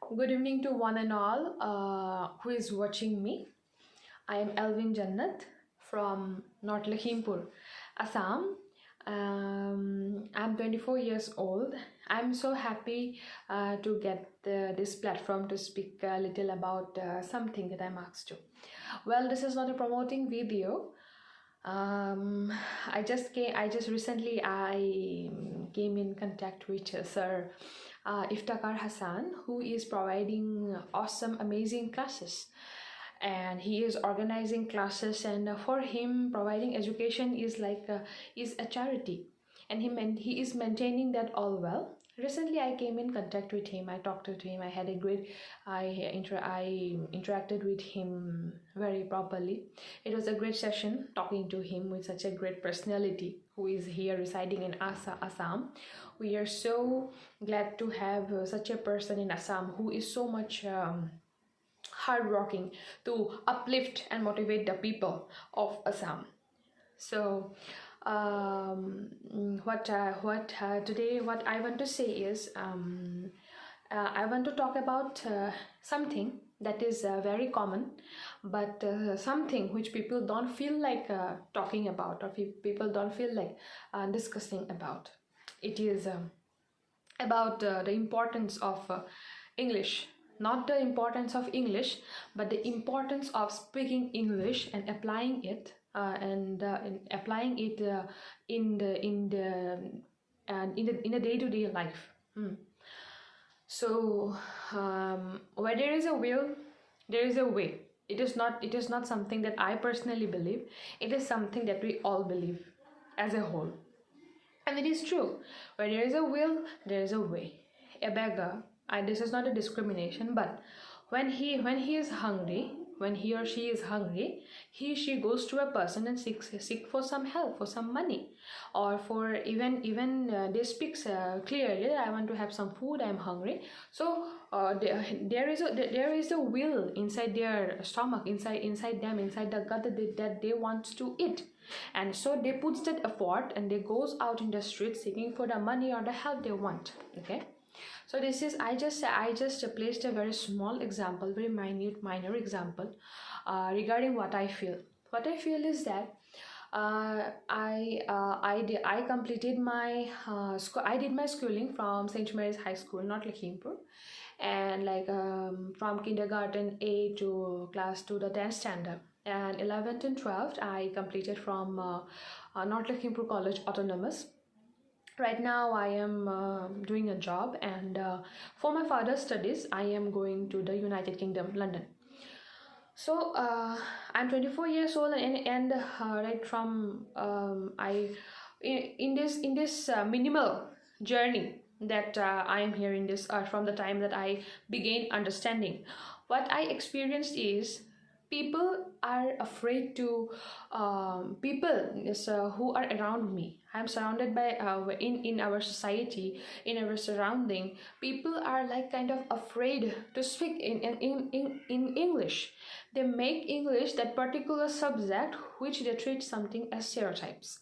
Good evening to one and all who is watching me. I am Alvin Zannat from North Lakhimpur, Assam. I'm 24 years old. I'm so happy to get this platform to speak a little about something that I'm asked to. Well, this is not a promoting video. Um, I came in contact with Sir Iftakhar Hassan, who is providing awesome, amazing classes, and he is organizing classes. And for him, providing education is a charity, and he is maintaining that all well. Recently, I came in contact with him. I talked to him. I interacted with him very properly. It was a great session talking to him with such a great personality who is here residing in Assam. We are so glad to have such a person in Assam who is so much hardworking to uplift and motivate the people of Assam. So what I want to say is I want to talk about something that is very common, but something which people don't feel like talking about, or people don't feel like discussing about. It is about the importance of English. Not the importance of English, but the importance of speaking English and applying it in the day-to-day life. So where there is a will, there is a way. It is not something that I personally believe. It is something that we all believe as a whole. And it is true. Where there is a will, there is a way. A beggar, this is not a discrimination, but when he is hungry, when he or she is hungry, she goes to a person and seek for some help, for some money, or for even they speak clearly. I want to have some food. I'm hungry. So there is a will inside their stomach, inside them, inside the gut that they want to eat. And so they put that effort and they goes out in the street seeking for the money or the help they want. Okay, so this is I just placed a very small example, very minor example regarding what I feel. What I feel is that I completed my I did my schooling from St. Mary's High School, not Lakhimpur, and from kindergarten A to class to the 10th standard, and 11th and 12th I completed from North Lakhimpur College Autonomous. Right now I am doing a job, and for my further studies I am going to the United Kingdom, London. So I'm 24 years old, and right from in this minimal journey that I am here in this from the time that I began understanding, what I experienced is people are afraid to who are around me. I'm surrounded by in our society, in our surrounding, people are like kind of afraid to speak in English. They make English that particular subject which they treat something as stereotypes,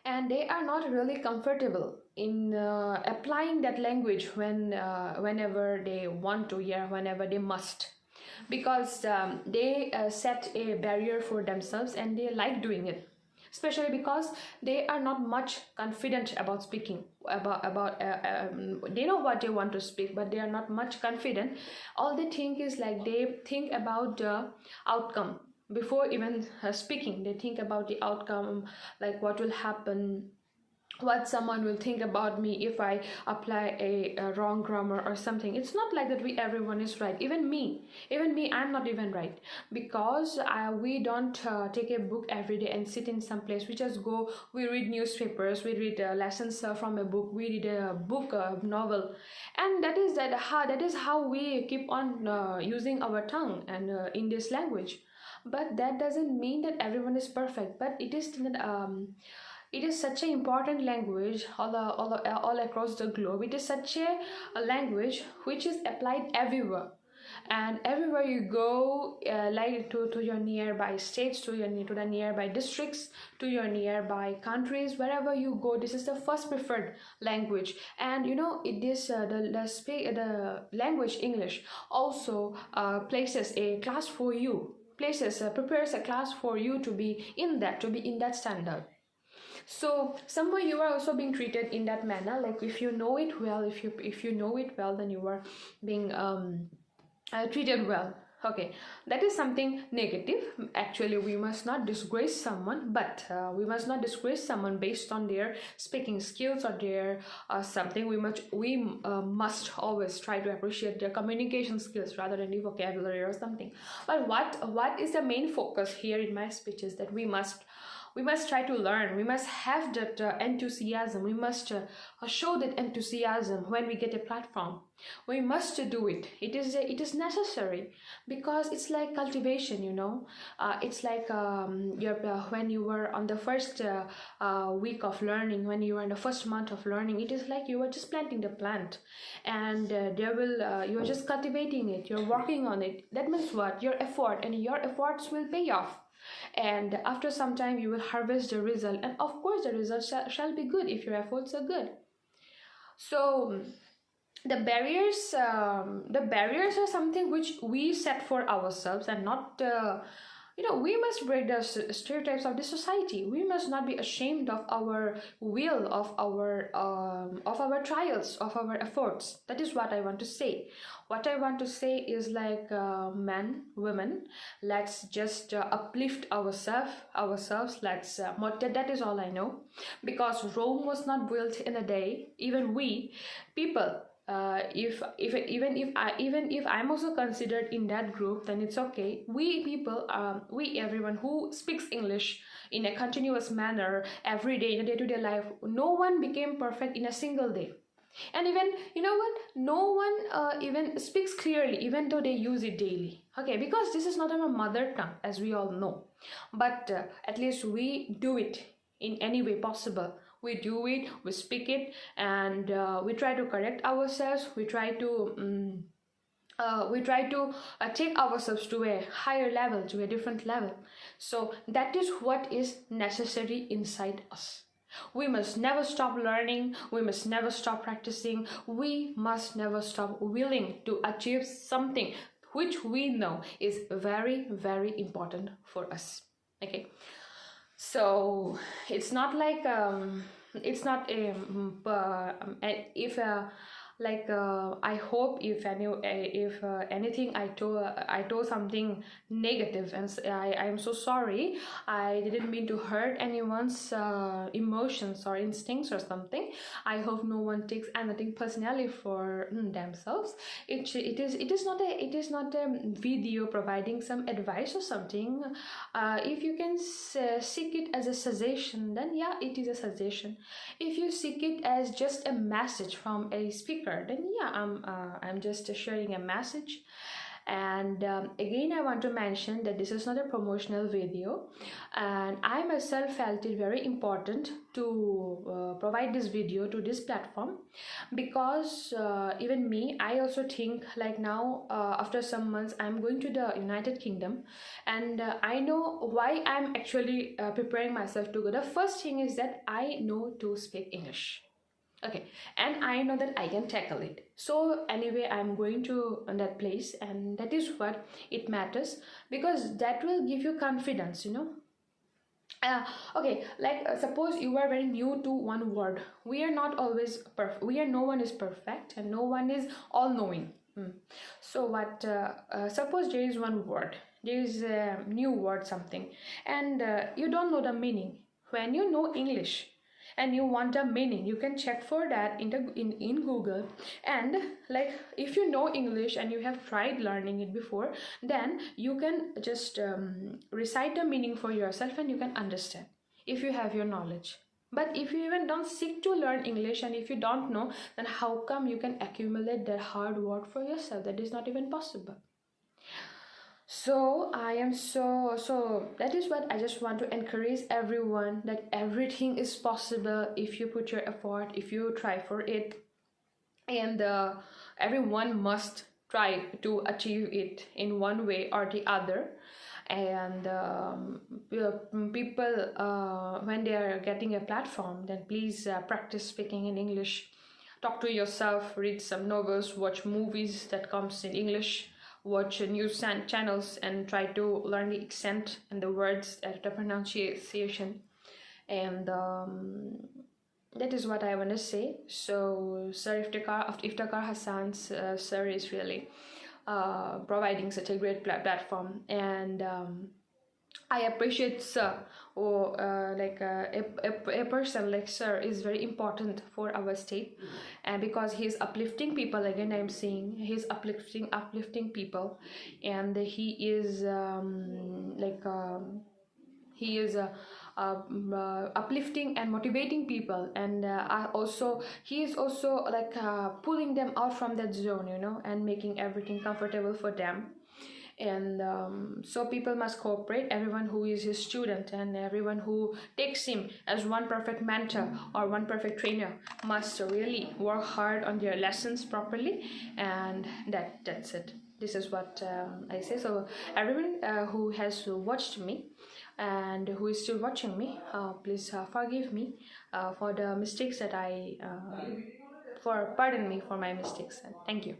and they are not really comfortable in applying that language whenever they want to, yeah, whenever they must, because they set a barrier for themselves and they like doing it, especially because they are not much confident about speaking about they know what they want to speak, but they are not much confident. All they think is like they think about the outcome before even speaking. They think about the outcome, like what will happen, what someone will think about me if I apply a wrong grammar or something. It's not like that everyone is right. Even me, I'm not even right, because we don't take a book every day and sit in some place. We read newspapers, we read lessons from a book, we read a book, a novel, and that is how we keep on using our tongue and in this language. But that doesn't mean that everyone is perfect, but it is such an important language all across the globe. It is such a language which is applied everywhere. and everywhere you go, like to your nearby states, to the nearby districts, to your nearby countries, wherever you go, this is the first preferred language. And it is the language English also places a class for you, prepares a class for you to be in that standard. So somewhere you are also being treated in that manner, like if you know it well, if you know it well, then you are being treated well. Okay, that is something negative. Actually, we must not disgrace someone, but we must not disgrace someone based on their speaking skills or their something. We must always try to appreciate their communication skills rather than the vocabulary or something. But what is the main focus here in my speech is that we must try to learn. We must have that enthusiasm. We must show that enthusiasm when we get a platform. We must do it. It is necessary, because it's like cultivation. It's like when you were on the first week of learning, when you were in the first month of learning. It is like you were just planting the plant, and you are just cultivating it. You're working on it. That means what? Your effort, and your efforts will pay off. And after some time you will harvest the result, and of course the result shall be good if your efforts are good. So the barriers are something which we set for ourselves, and not we must break the stereotypes of the society. We must not be ashamed of our will, of our trials, of our efforts. That is what I want to say. What I want to say is like, men, women, let's just uplift ourselves. Let's that is all I know, because Rome was not built in a day. Even we people, even if I'm also considered in that group, then it's okay. We people, everyone who speaks English in a continuous manner every day, in a day-to-day life, no one became perfect in a single day. And even, no one even speaks clearly, even though they use it daily. Okay, because this is not our mother tongue, as we all know. But at least we do it in any way possible. We do it, we speak it, and we try to correct ourselves. We try to take ourselves to a higher level, to a different level. So that is what is necessary inside us. We must never stop learning. We must never stop practicing. We must never stop willing to achieve something which we know is very, very important for us. Okay. So it's not like it's not if like I hope if anything I told something negative, and I am so sorry. I didn't mean to hurt anyone's emotions or instincts or something. I hope no one takes anything personally for themselves. It is not a video providing some advice or something. If you can seek it as a suggestion, then yeah, it is a suggestion. If you seek it as just a message from a speaker, then yeah, I'm just sharing a message. And again, I want to mention that this is not a promotional video, and I myself felt it very important to provide this video to this platform, because even me, I also think like now, after some months I'm going to the United Kingdom, and I know why I'm actually preparing myself to go. The first thing is that I know to speak English. Okay, and I know that I can tackle it. So anyway, I'm going to that place, and that is what it matters, because that will give you confidence, okay, like suppose you are very new to one word. We are not always perfect. No one is perfect, and no one is all-knowing. So what, suppose there is one word, there is a new word, something, and you don't know the meaning. When you know English and you want a meaning, you can check for that in Google. And like, if you know English and you have tried learning it before, then you can just recite the meaning for yourself, and you can understand if you have your knowledge. But if you even don't seek to learn English, and if you don't know, then how come you can accumulate that hard work for yourself? That is not even possible. So I am so that is what I just want to encourage everyone, that everything is possible if you put your effort, if you try for it. And everyone must try to achieve it in one way or the other. And people, when they are getting a platform, then please practice speaking in English. Talk to yourself, read some novels, watch movies that comes in English, watch news channels, and try to learn the accent and the words, the pronunciation. And that is what I want to say. So Sir Iftikhar Hassan's sir is really providing such a great platform. And I appreciate sir, or a person like sir is very important for our state, and because he's uplifting people, again I'm saying he's uplifting people, and he is he is uplifting and motivating people, and also he is also pulling them out from that zone, and making everything comfortable for them. And so people must cooperate, everyone who is his student and everyone who takes him as one perfect mentor or one perfect trainer must really work hard on their lessons properly. And that's it. This is what I say. So everyone who has watched me and who is still watching me, please forgive me for the mistakes that I for pardon me for my mistakes, and thank you.